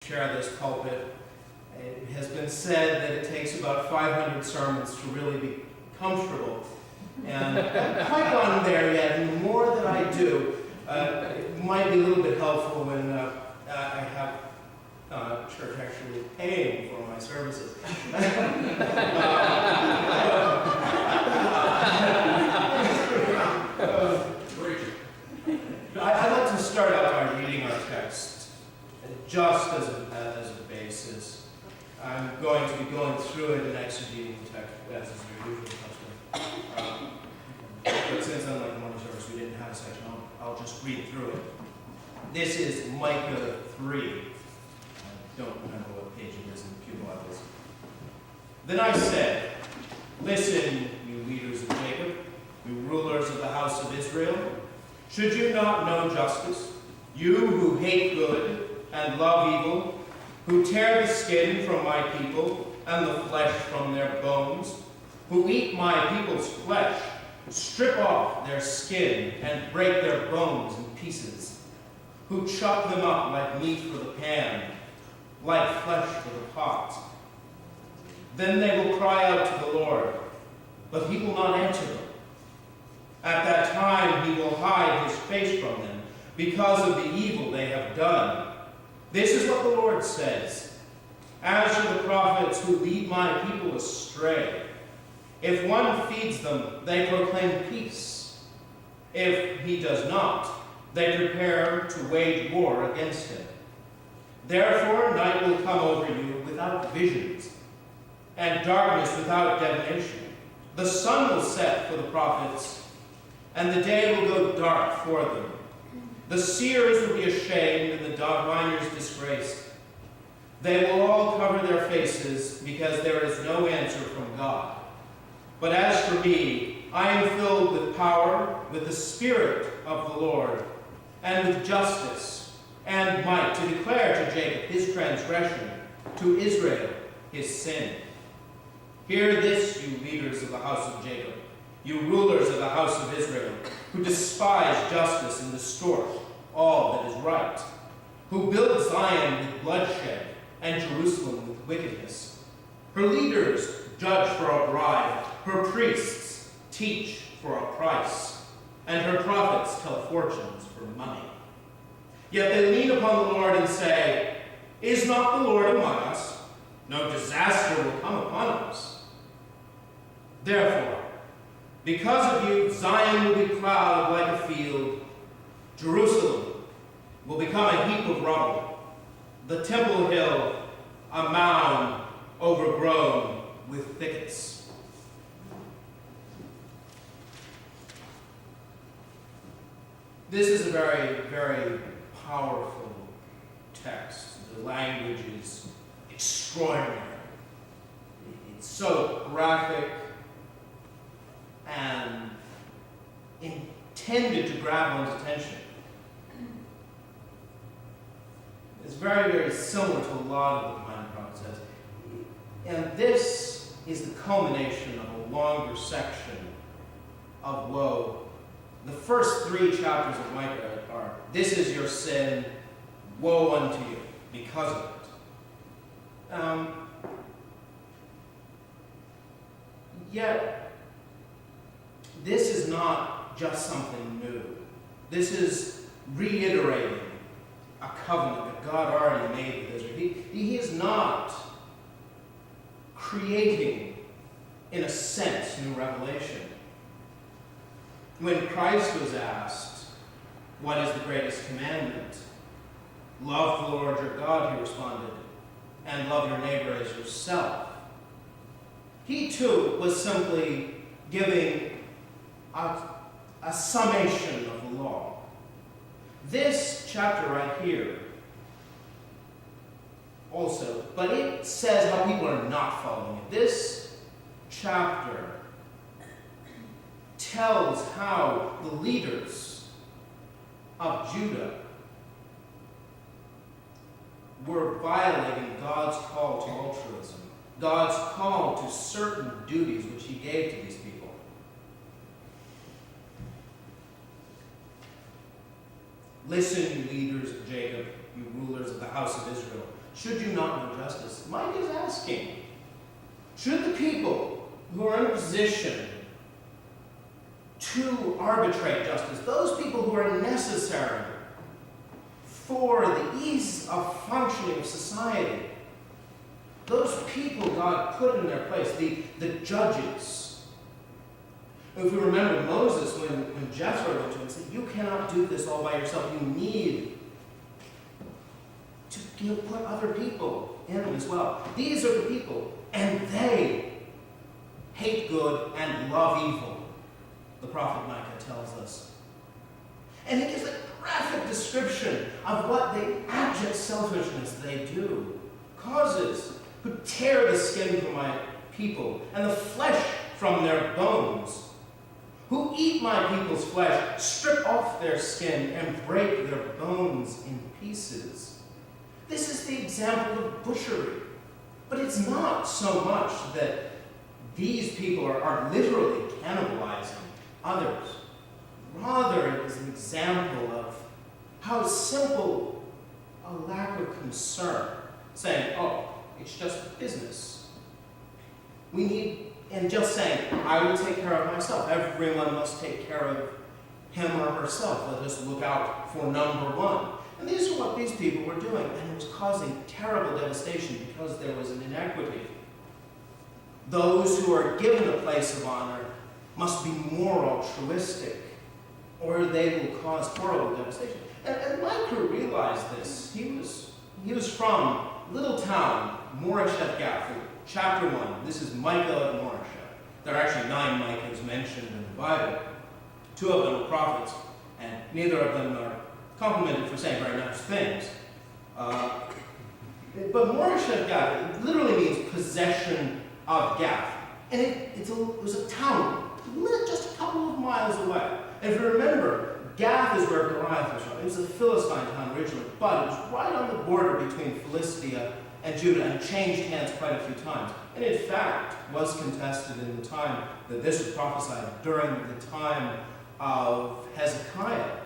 share this pulpit. It has been said that it takes about 500 sermons to really be comfortable. And I haven't quite gotten there yet, and the more that I do, it might be a little bit helpful when I have church actually paying for my services. I'd like to start out by reading our text, just as a basis. I'm going to be going through it and exegeting the text as is your usual custom. But since unlike the morning service, we didn't have a section, I'll just read through it. This is Micah 3. I don't remember what page it is in the Pew Bibles. Then I said, "Listen, you leaders of Jacob, you rulers of the house of Israel. Should you not know justice? You who hate good and love evil, who tear the skin from my people and the flesh from their bones, who eat my people's flesh, strip off their skin and break their bones in pieces, who chop them up like meat for the pan, like flesh for the pot. Then they will cry out to the Lord, but he will not answer them. At that time he will hide his face from them because of the evil they have done. This is what the Lord says. As for the prophets who lead my people astray, if one feeds them, they proclaim peace. If he does not, they prepare to wage war against him. Therefore night will come over you without visions, and darkness without divination. The sun will set for the prophets, and the day will go dark for them. The seers will be ashamed, and the diviners disgraced. They will all cover their faces, because there is no answer from God. But as for me, I am filled with power, with the Spirit of the Lord, and with justice and might, to declare to Jacob his transgression, to Israel his sin. Hear this, you leaders of the house of Jacob, you rulers of the house of Israel, who despise justice and distort all that is right, who build Zion with bloodshed and Jerusalem with wickedness. Her leaders judge for a bribe, her priests teach for a price, and her prophets tell fortunes for money. Yet they lean upon the Lord and say, "Is not the Lord among us? No disaster will come upon us." Therefore, because of you, Zion will be plowed like a field. Jerusalem will become a heap of rubble. The Temple Hill, a mound overgrown with thickets. This is a very, very powerful text. The language is extraordinary. It's so graphic and intended to grab one's attention. It's very, very similar to a lot of what the Minor Prophet says. And this is the culmination of a longer section of woe. The first 3 chapters of Micah are, "This is your sin, woe unto you because of it." Yet, this is not just something new. This is reiterating a covenant that God already made with Israel. He is not creating, in a sense, new revelation. When Christ was asked, "What is the greatest commandment?" "Love the Lord your God," he responded, "and love your neighbor as yourself." He too was simply giving a summation of the law. This chapter right here also, but it says how people are not following it. This chapter tells how the leaders of Judah were violating God's call to altruism, God's call to certain duties which he gave to these people. "Listen, you leaders of Jacob, you rulers of the house of Israel, Should you not know justice? Micah is asking, should the people who are in a position to arbitrate justice, those people who are necessary for the ease of functioning of society, those people God put in their place, the judges. If we remember Moses, when Jethro went to him and said, you cannot do this all by yourself, you need to put other people in as well. These are the people, and they hate good and love evil, the prophet Micah tells us. And he gives a graphic description of what the abject selfishness they do causes, who tear the skin from my people and the flesh from their bones, who eat my people's flesh, strip off their skin, and break their bones in pieces. This is the example of butchery. But it's not so much that these people are literally cannibalizing others. Rather, it is an example of how simple a lack of concern, saying, oh, it's just business. And just saying, I will take care of myself. Everyone must take care of him or herself. Let us look out for number one. And these are what these people were doing, and it was causing terrible devastation because there was an inequity. Those who are given a place of honor must be more altruistic, or they will cause horrible devastation. And Micah realized this. He was from little town, Moresheth Gath, chapter 1. This is Micah and Moresheth. There are actually 9 Micahs mentioned in the Bible. 2 of them are prophets, and neither of them are complimented for saying very nice things. But Moresheth Gath, it literally means possession of Gath. And it was a town just a couple of miles away. And if you remember, Gath is where Goliath was from. It was a Philistine town originally, but it was right on the border between Philistia and Judah, and changed hands quite a few times. And in fact, was contested in the time that this was prophesied during the time of Hezekiah.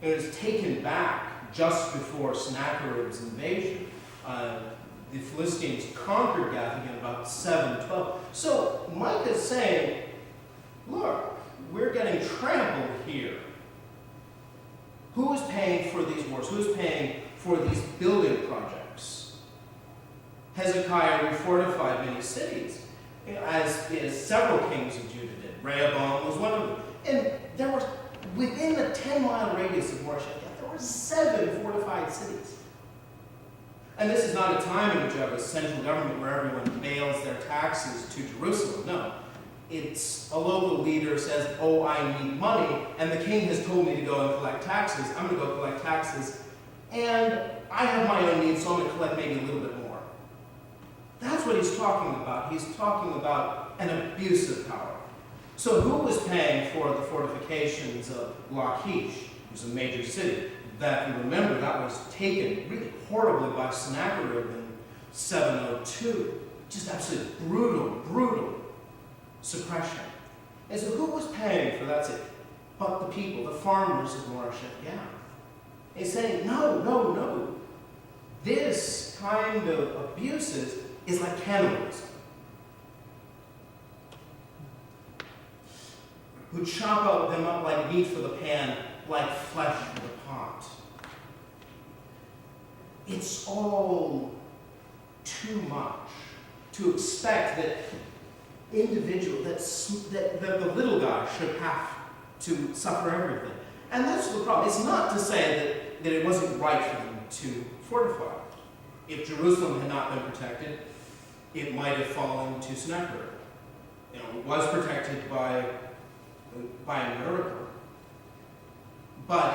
It was taken back just before Sennacherib's invasion. The Philistines conquered Gath again about 712. So Micah is saying, look, we're getting trampled here. Who is paying for these wars? Who is paying for these building projects? Hezekiah refortified many cities, as several kings of Judah did. Rehoboam was one of them. And there were, within the 10-mile radius of Moresheth, there were 7 fortified cities. And this is not a time in which you have a central government where everyone mails their taxes to Jerusalem. No. It's a local leader says, oh, I need money, and the king has told me to go and collect taxes. I'm going to go collect taxes, and I have my own needs, so I'm going to collect maybe a little bit more. That's what he's talking about. He's talking about an abuse of power. So who was paying for the fortifications of Lachish, which was a major city? That, if you remember, that was taken really horribly by Sennacherib in 702. Just absolutely brutal suppression. And so who was paying for that city? But the people, the farmers of Moresheth Gath. He's saying, no. This kind of abuses is like cannibalism. Who chop them up like meat for the pan, like flesh for the pot. It's all too much to expect that that the little guy should have to suffer everything. And that's the problem. It's not to say that it wasn't right for them to fortify. If Jerusalem had not been protected, it might have fallen to Sennacherib. It was protected by a miracle. But